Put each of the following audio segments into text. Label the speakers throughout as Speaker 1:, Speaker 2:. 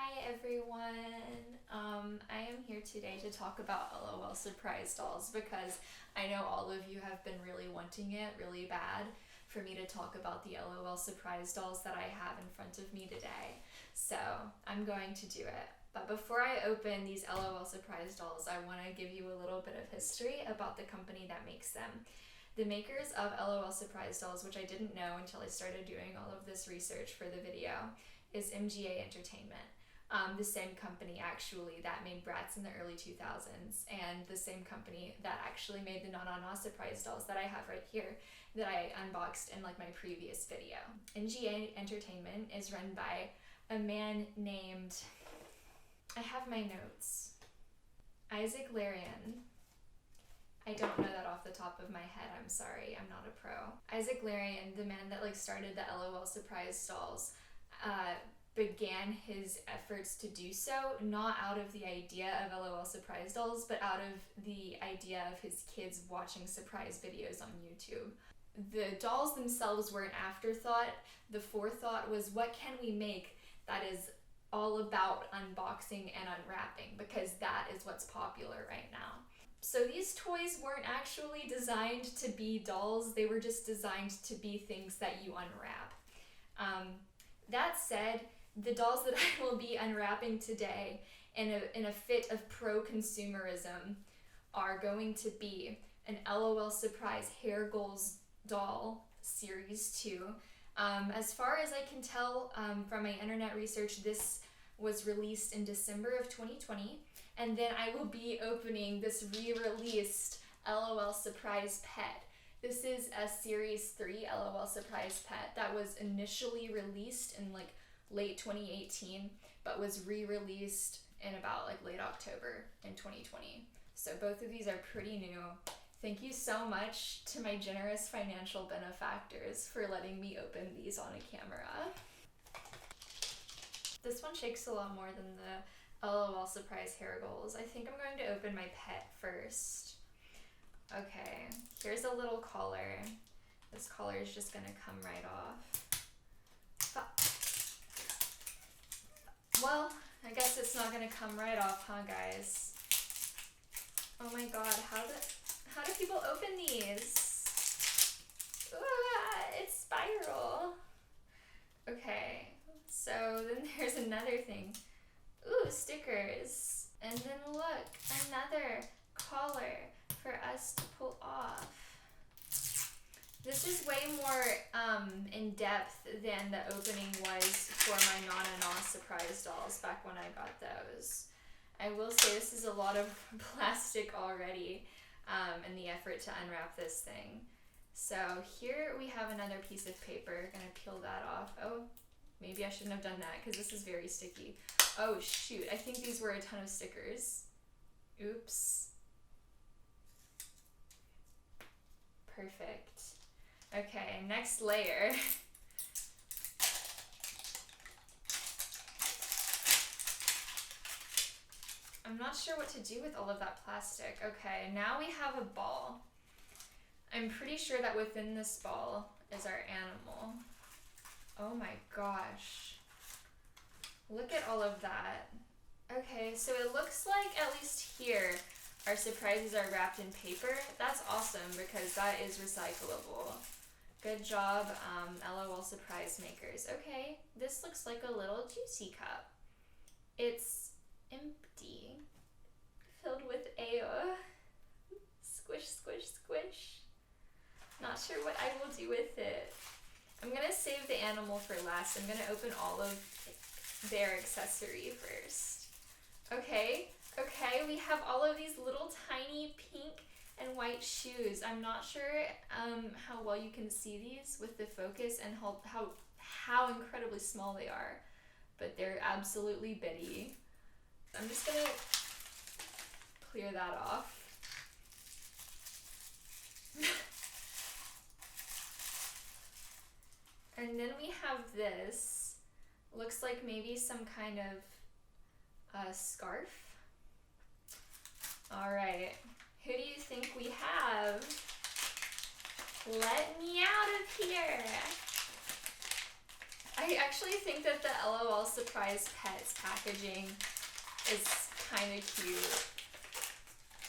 Speaker 1: Hi everyone. I am here today to talk about LOL surprise dolls because I know all of you have been really wanting it really bad for me to talk about the LOL surprise dolls that I have in front of me today. So I'm going to do it. But before I open these LOL surprise dolls, I want to give you a little bit of history about the company that makes them. The makers of LOL surprise dolls, which I didn't know until I started doing all of this research for the video, is NGA Entertainment. The same company actually that made Bratz in the early 2000s, and the same company that actually made the Na Na Na surprise dolls that I have right here that I unboxed in like my previous video. NGA Entertainment is run by a man named, I have my notes, Isaac Larian. I don't know that off the top of my head, I'm sorry, I'm not a pro. Isaac Larian, the man that started the LOL surprise dolls, began his efforts to do so not out of the idea of LOL surprise dolls, but out of the idea of his kids watching surprise videos on YouTube. The dolls themselves were an afterthought. The forethought was, what can we make that is all about unboxing and unwrapping, because that is what's popular right now. So these toys weren't actually designed to be dolls, they were just designed to be things that you unwrap. That said, the dolls that I will be unwrapping today in a fit of pro-consumerism are going to be an LOL Surprise hairgoals doll series 2. As far as I can tell from my internet research, this was released in December of 2020, and then I will be opening this re-released LOL Surprise Pet. This is a Series 3 LOL Surprise Pet that was initially released in late 2018, but was re-released in about late October in 2020. So both of these are pretty new. Thank you so much to my generous financial benefactors for letting me open these on a camera. This one shakes a lot more than the LOL Surprise hairgoals. I think I'm going to open my pet first. Okay, here's a little collar. This collar is just gonna come right off. Well, I guess it's not gonna come right off, huh, guys? Oh my god, how do people open these? Ooh, it's spiral. Okay, so then there's another thing. Ooh, stickers. And then look, another collar for us to pull off. This is way more in depth than the opening was for my Na Na Na surprise dolls back when I got those. I will say this is a lot of plastic already in the effort to unwrap this thing. So here we have another piece of paper. Gonna peel that off. Oh, maybe I shouldn't have done that because this is very sticky. Oh shoot, I think these were a ton of stickers. Oops. Perfect. Okay, next layer. I'm not sure what to do with all of that plastic. Okay, now we have a ball. I'm pretty sure that within this ball is our animal. Oh my gosh. Look at all of that. Okay, so it looks like at least here our surprises are wrapped in paper. That's awesome because that is recyclable. Good job, LOL surprise makers. Okay, this looks like a little juicy cup. It's empty, filled with air. Squish, squish, squish. Not sure what I will do with it. I'm gonna save the animal for last. I'm gonna open all of their accessory first. Okay, we have all of these little tiny pink and white shoes. I'm not sure how well you can see these with the focus and how incredibly small they are, but they're absolutely bitty. I'm just gonna clear that off. And then we have this. Looks like maybe some kind of scarf. All right, who do you think we have? Let me out of here. I actually think that the LOL Surprise Pets packaging is kind of cute.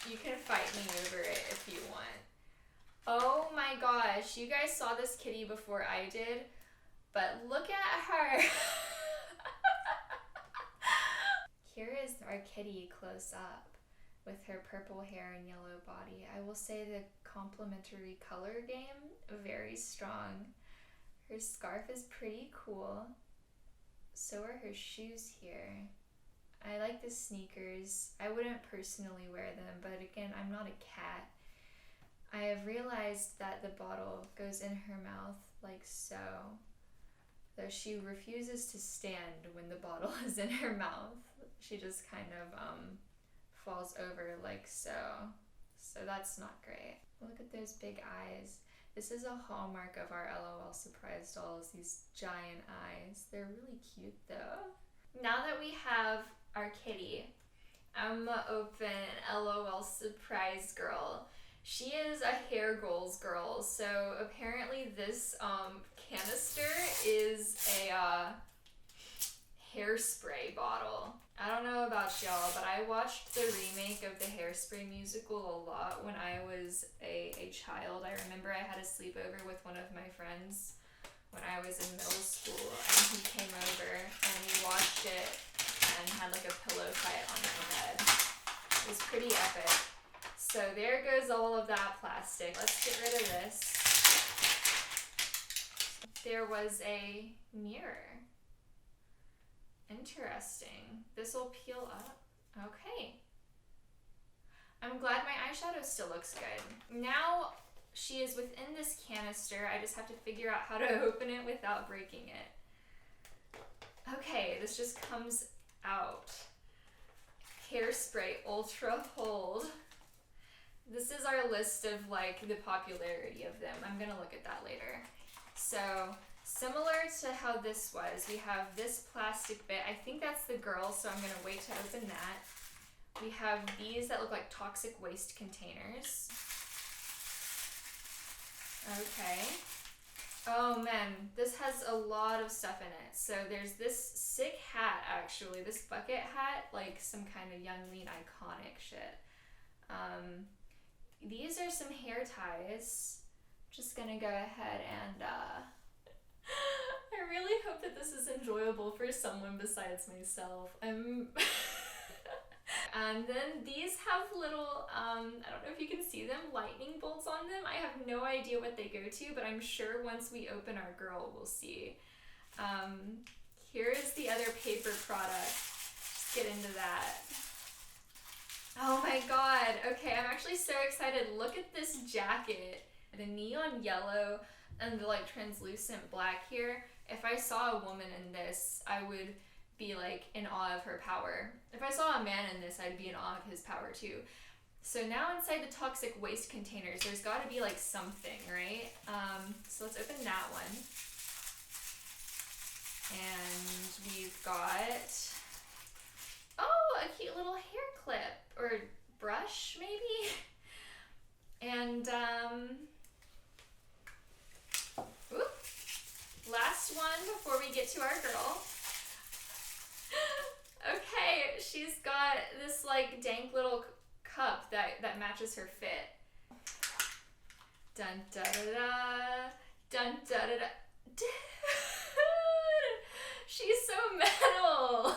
Speaker 1: You can fight me over it if you want. Oh my gosh, you guys saw this kitty before I did, but look at her. Here is our kitty close up with her purple hair and yellow body. I will say the complementary color game, very strong. Her scarf is pretty cool. So are her shoes here. I like the sneakers. I wouldn't personally wear them, but again, I'm not a cat. I have realized that the bottle goes in her mouth like so, though she refuses to stand when the bottle is in her mouth. She just kind of falls over like so. So that's not great. Look at those big eyes. This is a hallmark of our LOL Surprise dolls, these giant eyes. They're really cute though. Now that we have our kitty, I'm gonna open LOL Surprise Girl. She is a hairgoals girl, so apparently this canister is a hairspray bottle. I don't know about y'all, but I watched the remake of the Hairspray musical a lot when I was a child. I remember I had a sleepover with one of my friends when I was in middle school, and he came over and we watched it and had like a pillow fight on my bed. It was pretty epic. So there goes all of that plastic. Let's get rid of this. There was a mirror. Interesting. This will peel up. Okay. I'm glad my eyeshadow still looks good. Now she is within this canister. I just have to figure out how to open it without breaking it. Okay, this just comes out. Hairspray Ultra Hold. This is our list of like the popularity of them. I'm gonna look at that later. So similar to how this was, we have this plastic bit. I think that's the girl, so I'm gonna wait to open that. We have these that look like toxic waste containers. Okay. Oh man, this has a lot of stuff in it. So there's this sick hat actually, this bucket hat, like some kind of Young Lean iconic shit. These are some hair ties. Just gonna go ahead and I really hope that this is enjoyable for someone besides myself. And then these have little, I don't know if you can see them, lightning bolts on them. I have no idea what they go to, but I'm sure once we open our girl, we'll see. Here is the other paper product. Let's get into that. Oh my god. Okay, I'm actually so excited. Look at this jacket. The neon yellow and the like translucent black here. If I saw a woman in this, I would be like in awe of her power. If I saw a man in this, I'd be in awe of his power too. So now inside the toxic waste containers, there's got to be like something, right? So let's open that one. And we've got, oh, a cute little hair clip or brush maybe. And last one before we get to our girl. Okay, she's got this like dank little cup that matches her fit. Dun da da da, dun da da da. Dude, she's so metal.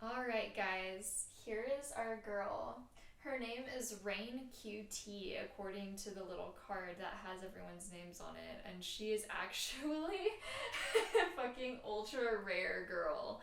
Speaker 1: Alright guys, here is our girl. Her name is Rain QT according to the little card that has everyone's names on it, and she is actually a fucking ultra rare girl.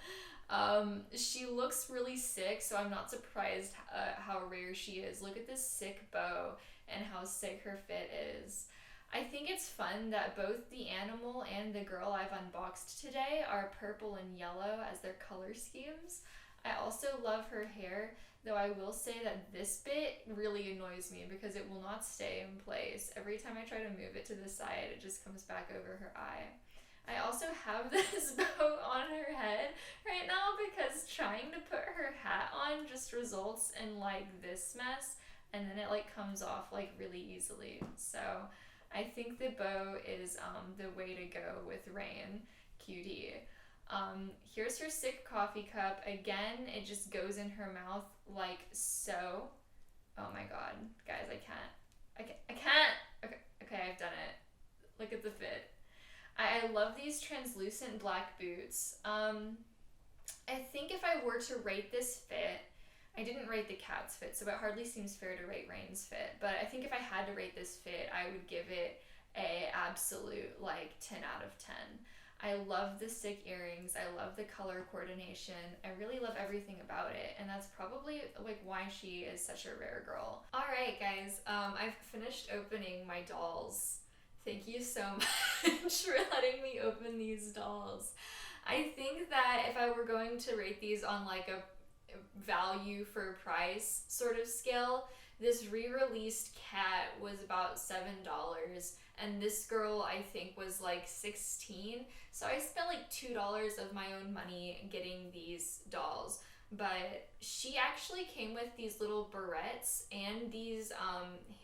Speaker 1: She looks really sick, so I'm not surprised how rare she is. Look at this sick bow and how sick her fit is. I think it's fun that both the animal and the girl I've unboxed today are purple and yellow as their color schemes. I also love her hair, though I will say that this bit really annoys me because it will not stay in place. Every time I try to move it to the side, it just comes back over her eye. I also have this bow on her head right now because trying to put her hat on just results in like this mess, and then it like comes off like really easily. So I think the bow is the way to go with Rain cutie. Here's her sick coffee cup. Again, it just goes in her mouth like so. Oh my god, guys, I can't. I can't. Okay, I've done it. Look at the fit. I love these translucent black boots. I think if I were to rate this fit, I didn't rate the cat's fit, so it hardly seems fair to rate Rain's fit. But I think if I had to rate this fit, I would give it a absolute like 10 out of 10. I love the stick earrings. I love the color coordination. I really love everything about it, and that's probably like why she is such a rare girl. All right, guys. I've finished opening my dolls. Thank you so much for letting me open these dolls. I think that if I were going to rate these on like a value for price sort of scale, this re-released cat was about $7, and this girl I think was like 16. So I spent like $2 of my own money getting these dolls. But she actually came with these little barrettes and these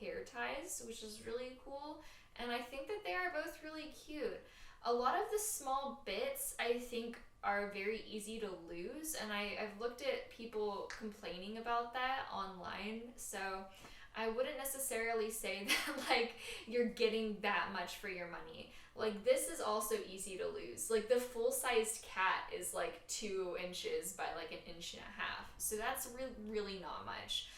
Speaker 1: hair ties, which is really cool. And I think that they are both really cute. A lot of the small bits I think are very easy to lose, and I've looked at people complaining about that online, so I wouldn't necessarily say that like you're getting that much for your money. Like, this is also easy to lose. Like, the full-sized cat is like 2 inches by like 1.5 inches, so that's really not much.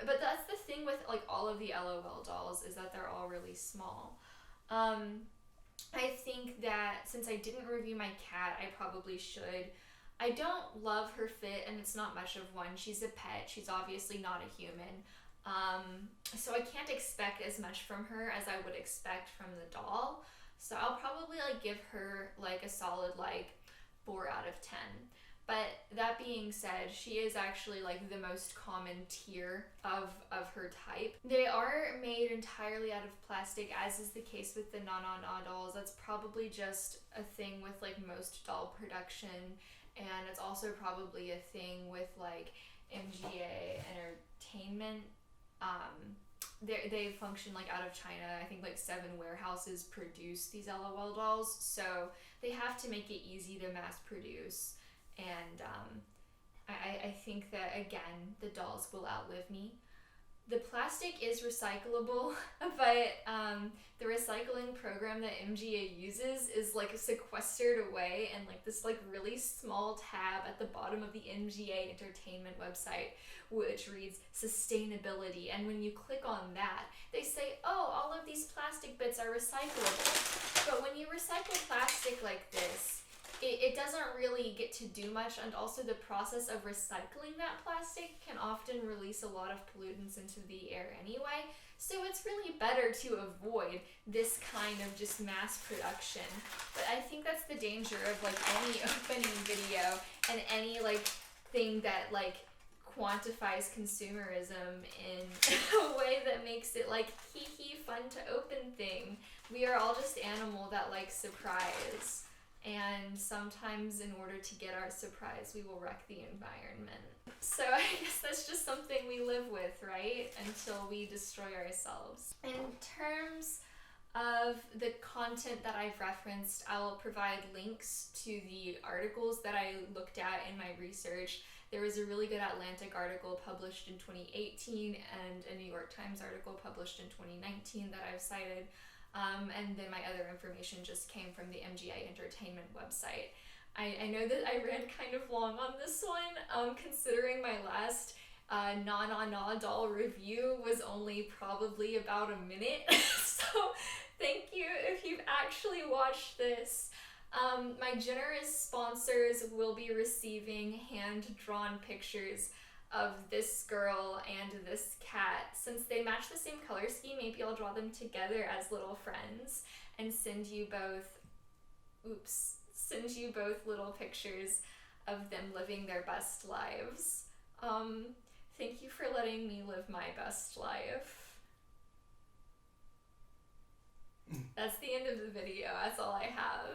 Speaker 1: But that's the thing with like all of the LOL dolls, is that they're all really small. I think that since I didn't review my cat, I probably should. I don't love her fit, and it's not much of one. She's a pet. She's obviously not a human. So I can't expect as much from her as I would expect from the doll. So I'll probably like give her like a solid like 4 out of 10. But that being said, she is actually like the most common tier of her type. They are made entirely out of plastic, as is the case with the Na Na Na dolls. That's probably just a thing with like most doll production, and it's also probably a thing with like MGA Entertainment. They function like out of China. I think like 7 warehouses produce these LOL dolls, so they have to make it easy to mass produce. And I think that, again, the dolls will outlive me. The plastic is recyclable, but the recycling program that MGA uses is like sequestered away in like this like really small tab at the bottom of the MGA Entertainment website, which reads sustainability. And when you click on that, they say, oh, all of these plastic bits are recyclable. But when you recycle plastic like this, it doesn't really get to do much, and also the process of recycling that plastic can often release a lot of pollutants into the air anyway, so it's really better to avoid this kind of just mass production. But I think that's the danger of like any opening video and any like thing that like quantifies consumerism in a way that makes it like hee fun to open thing. We are all just animal that like surprise. And sometimes in order to get our surprise, we will wreck the environment. So I guess that's just something we live with, right? Until we destroy ourselves. In terms of the content that I've referenced, I'll provide links to the articles that I looked at in my research. There was a really good Atlantic article published in 2018 and a New York Times article published in 2019 that I've cited. And then my other information just came from the MGA Entertainment website. I know that I ran kind of long on this one, considering my last Na Na Na doll review was only probably about a minute. So thank you if you've actually watched this. My generous sponsors will be receiving hand-drawn pictures of this girl and this cat. Since they match the same color scheme, maybe I'll draw them together as little friends and send you both little pictures of them living their best lives. Thank you for letting me live my best life. That's the end of the video. That's all I have.